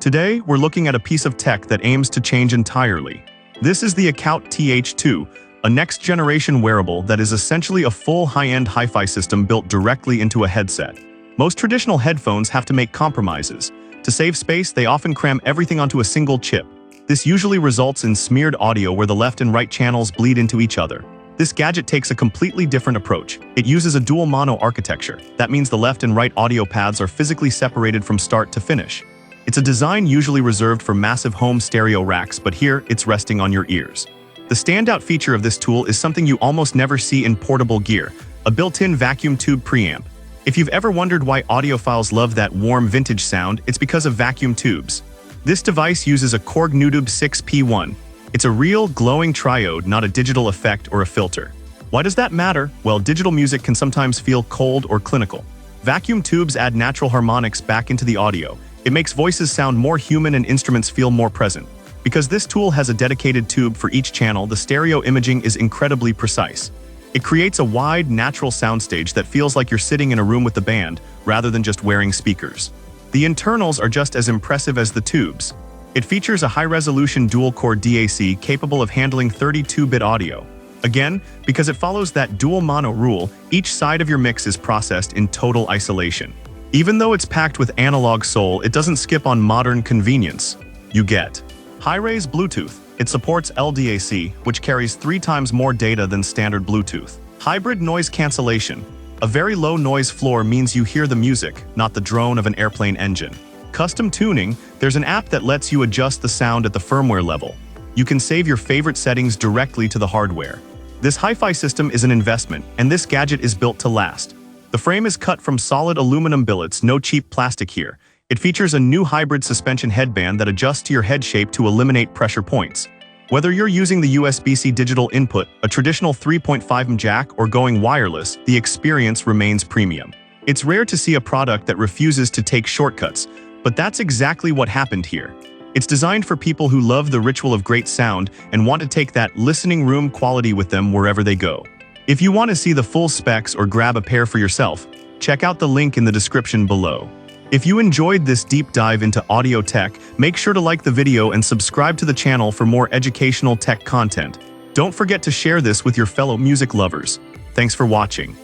Today, we're looking at a piece of tech that aims to change entirely. This is the coute TH2, a next-generation wearable that is essentially a full high-end hi-fi system built directly into a headset. Most traditional headphones have to make compromises. To save space, they often cram everything onto a single chip. This usually results in smeared audio where the left and right channels bleed into each other. This gadget takes a completely different approach. It uses a dual mono architecture. That means the left and right audio paths are physically separated from start to finish. It's a design usually reserved for massive home stereo racks, but here it's resting on your ears. The standout feature of this tool is something you almost never see in portable gear, a built-in vacuum tube preamp. If you've ever wondered why audiophiles love that warm vintage sound, it's because of vacuum tubes. This device uses a Korg Nutube 6P1. It's a real, glowing triode, not a digital effect or a filter. Why does that matter? Well, digital music can sometimes feel cold or clinical. Vacuum tubes add natural harmonics back into the audio. It makes voices sound more human and instruments feel more present. Because this tool has a dedicated tube for each channel, the stereo imaging is incredibly precise. It creates a wide, natural soundstage that feels like you're sitting in a room with the band, rather than just wearing speakers. The internals are just as impressive as the tubes. It features a high-resolution dual-core DAC capable of handling 32-bit audio. Again, because it follows that dual mono rule, each side of your mix is processed in total isolation. Even though it's packed with analog soul, it doesn't skip on modern convenience. You get high-res Bluetooth. It supports LDAC, which carries 3 times more data than standard Bluetooth. Hybrid noise cancellation. A very low noise floor means you hear the music, not the drone of an airplane engine. Custom tuning. There's an app that lets you adjust the sound at the firmware level. You can save your favorite settings directly to the hardware. This hi-fi system is an investment, and this gadget is built to last. The frame is cut from solid aluminum billets, no cheap plastic here. It features a new hybrid suspension headband that adjusts to your head shape to eliminate pressure points. Whether you're using the USB-C digital input, a traditional 3.5mm jack, or going wireless, the experience remains premium. It's rare to see a product that refuses to take shortcuts, but that's exactly what happened here. It's designed for people who love the ritual of great sound and want to take that listening room quality with them wherever they go. If you want to see the full specs or grab a pair for yourself, check out the link in the description below. If you enjoyed this deep dive into audio tech, make sure to like the video and subscribe to the channel for more educational tech content. Don't forget to share this with your fellow music lovers. Thanks for watching.